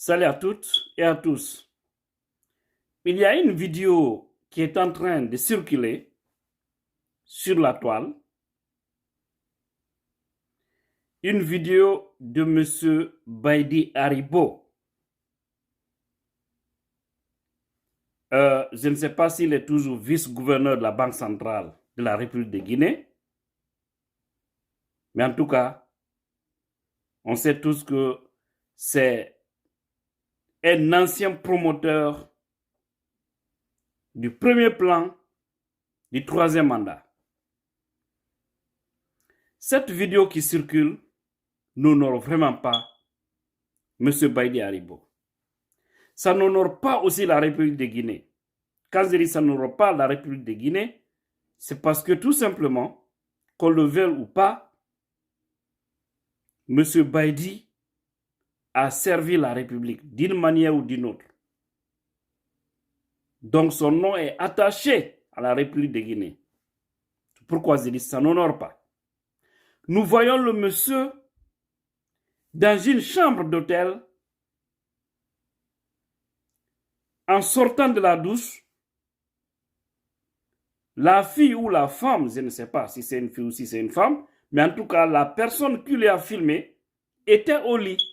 Salut à toutes et à tous. Il y a une vidéo qui est en train de circuler sur la toile. Une vidéo de M. Baïdi Haribo. Je ne sais pas s'il est toujours vice-gouverneur de la Banque centrale de la République de Guinée. Mais en tout cas, on sait tous que c'est un ancien promoteur du premier plan du troisième mandat. Cette vidéo qui circule n'honore vraiment pas M. Baïdi Haribo. Ça n'honore pas aussi la République de Guinée. Quand je dis ça n'honore pas la République de Guinée, c'est parce que tout simplement, qu'on le veuille ou pas, M. Baïdi a servi la République d'une manière ou d'une autre. Donc son nom est attaché à la République de Guinée. Pourquoi je dis ça n'honore pas? Nous voyons le monsieur dans une chambre d'hôtel en sortant de la douche. La fille ou la femme, je ne sais pas si c'est une fille ou si c'est une femme, mais en tout cas, la personne qui lui a filmé était au lit.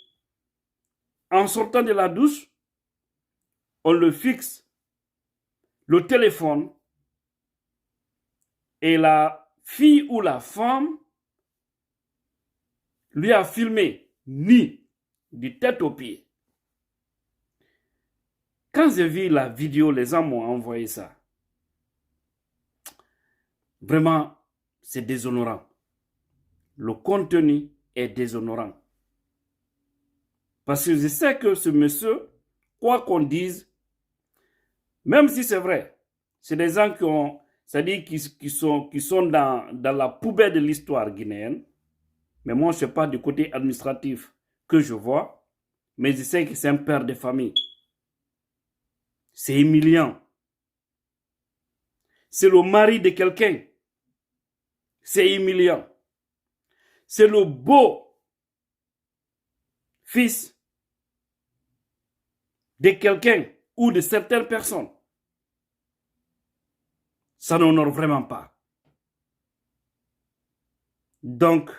En sortant de la douche, on le fixe le téléphone et la fille ou la femme lui a filmé nu du tête aux pieds. Quand j'ai vu la vidéo, les gens m'ont envoyé ça. Vraiment, c'est déshonorant. Le contenu est déshonorant. Parce que je sais que ce monsieur, quoi qu'on dise, même si c'est vrai, c'est des gens qui ont, c'est-à-dire qui sont dans la poubelle de l'histoire guinéenne. Mais moi, je ne sais pas du côté administratif que je vois, mais je sais que c'est un père de famille. C'est humiliant. C'est le mari de quelqu'un. C'est humiliant. C'est le beau fils de quelqu'un ou de certaines personnes. Ça n'honore vraiment pas. Donc,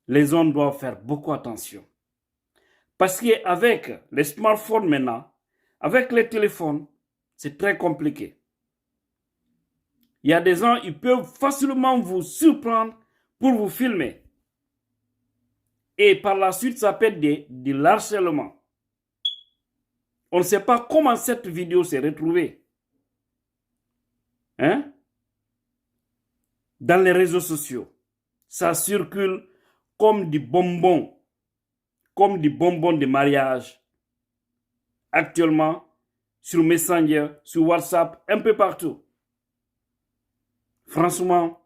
les hommes doivent faire beaucoup attention. Parce qu'avec les smartphones maintenant, avec les téléphones, c'est très compliqué. Il y a des gens, ils peuvent facilement vous surprendre pour vous filmer. Et par la suite, ça peut être de harcèlement. On ne sait pas comment cette vidéo s'est retrouvée. Dans les réseaux sociaux. Ça circule comme des bonbons de mariage. Actuellement, sur Messenger, sur WhatsApp, un peu partout. Franchement,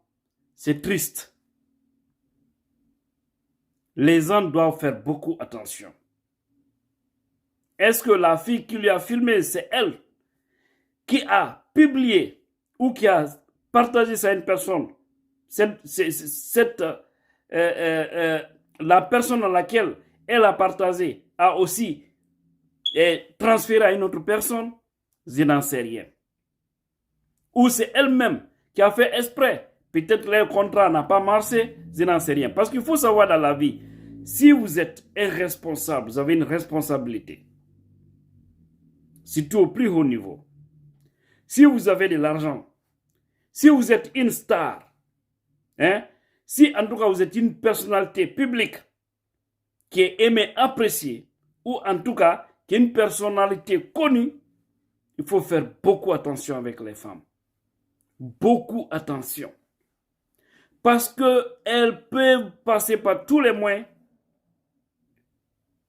c'est triste. Les gens doivent faire beaucoup attention. Est-ce que la fille qui lui a filmé, c'est elle qui a publié ou qui a partagé ça à une personne? La personne à laquelle elle a partagé a aussi transféré à une autre personne? Je n'en sais rien. Ou c'est elle-même qui a fait exprès. Peut-être que le contrat n'a pas marché, je n'en sais rien. Parce qu'il faut savoir dans la vie, si vous êtes irresponsable, vous avez une responsabilité. Surtout au plus haut niveau. Si vous avez de l'argent, si vous êtes une star, si en tout cas vous êtes une personnalité publique qui est aimée, appréciée, ou en tout cas qui est une personnalité connue, il faut faire beaucoup attention avec les femmes. Beaucoup attention. Parce qu'elles peuvent passer par tous les moyens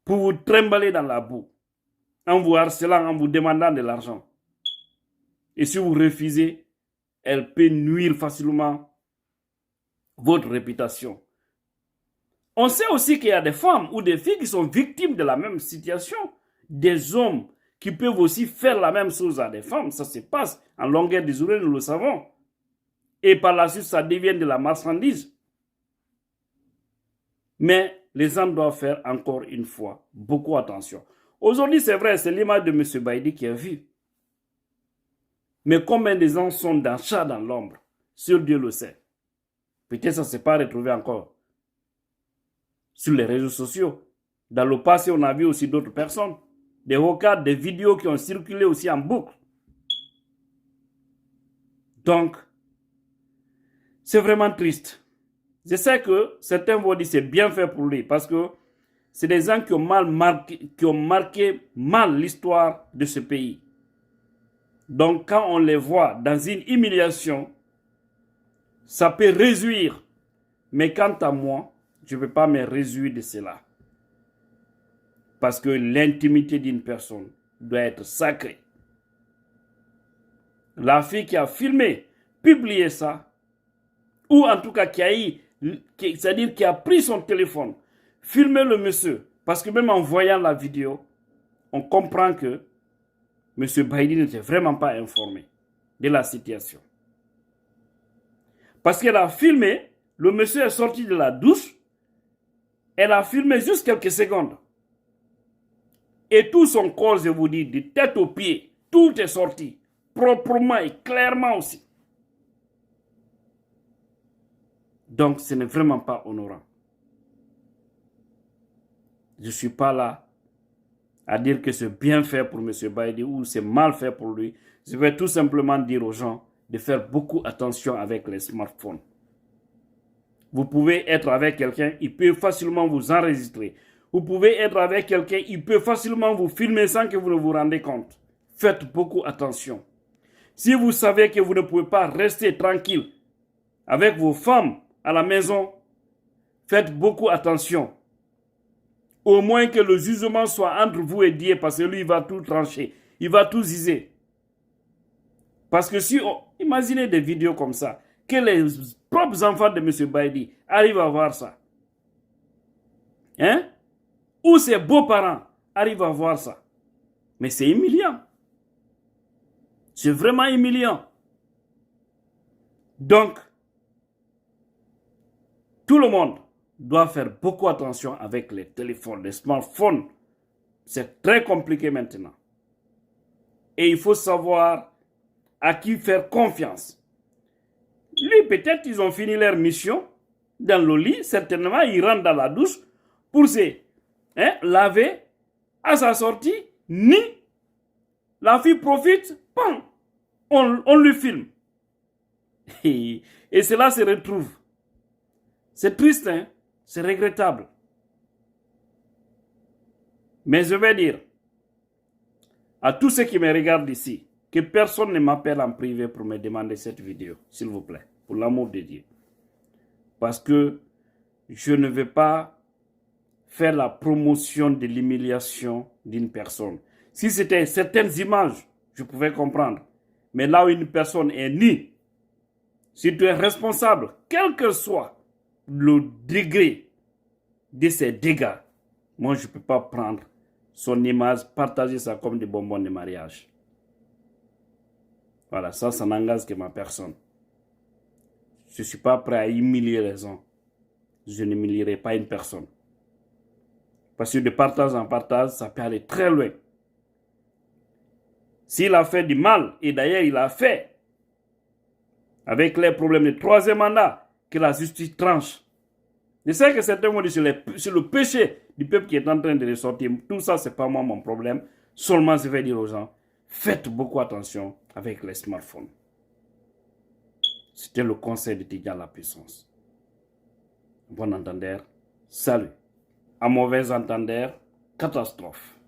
pour vous trimballer dans la boue, en vous harcelant, en vous demandant de l'argent. Et si vous refusez, elles peuvent nuire facilement votre réputation. On sait aussi qu'il y a des femmes ou des filles qui sont victimes de la même situation. Des hommes qui peuvent aussi faire la même chose à des femmes. Ça se passe en longueur de journée, nous le savons. Et par la suite, ça devient de la marchandise. Mais les gens doivent faire encore une fois beaucoup attention. Aujourd'hui, c'est vrai, c'est l'image de M. Baïdi qui est vue. Mais combien de gens sont dans chat dans l'ombre? Sur Dieu le sait. Peut-être ça ne s'est pas retrouvé encore sur les réseaux sociaux. Dans le passé, on a vu aussi d'autres personnes. Des regards, des vidéos qui ont circulé aussi en boucle. Donc, c'est vraiment triste. Je sais que certains vont dire que c'est bien fait pour lui parce que c'est des gens qui ont marqué mal l'histoire de ce pays. Donc, quand on les voit dans une humiliation, ça peut réjouir. Mais quant à moi, je ne peux pas me réjouir de cela. Parce que l'intimité d'une personne doit être sacrée. La fille qui a filmé, publié ça, ou en tout cas c'est-à-dire qui a pris son téléphone, filmé le monsieur, parce que même en voyant la vidéo, on comprend que M. Baïdi n'était vraiment pas informé de la situation. Parce qu'elle a filmé, le monsieur est sorti de la douche, elle a filmé juste quelques secondes. Et tout son corps, je vous dis, de tête aux pieds, tout est sorti, proprement et clairement aussi. Donc, ce n'est vraiment pas honorant. Je ne suis pas là à dire que c'est bien fait pour M. Baïdi ou c'est mal fait pour lui. Je vais tout simplement dire aux gens de faire beaucoup attention avec les smartphones. Vous pouvez être avec quelqu'un, il peut facilement vous enregistrer. Vous pouvez être avec quelqu'un, il peut facilement vous filmer sans que vous ne vous rendez compte. Faites beaucoup attention. Si vous savez que vous ne pouvez pas rester tranquille avec vos femmes à la maison, faites beaucoup attention. Au moins que le jugement soit entre vous et Dieu, parce que lui, il va tout trancher. Il va tout ziser. Parce que si imaginez des vidéos comme ça, que les propres enfants de M. Baïdi arrivent à voir ça. Hein? Ou ses beaux-parents arrivent à voir ça. Mais c'est humiliant. C'est vraiment humiliant. Donc, tout le monde doit faire beaucoup attention avec les téléphones, les smartphones. C'est très compliqué maintenant. Et il faut savoir à qui faire confiance. Lui, peut-être ils ont fini leur mission dans le lit. Certainement, ils rentrent dans la douche pour se laver. À sa sortie, la fille profite, bam, on lui filme. Et cela se retrouve. C'est triste, hein? C'est regrettable. Mais je vais dire à tous ceux qui me regardent ici, que personne ne m'appelle en privé pour me demander cette vidéo, s'il vous plaît, pour l'amour de Dieu. Parce que je ne veux pas faire la promotion de l'humiliation d'une personne. Si c'était certaines images, je pouvais comprendre. Mais là où une personne est nue, si tu es responsable, quel que soit le degré de ces dégâts, moi je ne peux pas prendre son image, partager ça comme des bonbons de mariage. Voilà, ça n'engage que ma personne. Je ne suis pas prêt à humilier les gens. Je n'humilierai pas une personne. Parce que de partage en partage, ça peut aller très loin. S'il a fait du mal, et d'ailleurs il a fait, avec les problèmes de troisième mandat, que la justice tranche. Je sais que certains vont dire sur le péché du peuple qui est en train de ressortir. Tout ça, ce n'est pas moi mon problème. Seulement, je vais dire aux gens, faites beaucoup attention avec les smartphones. C'était le conseil de Tidjane La Puissance. Bon entendeur, salut. À mauvais entendeur, catastrophe.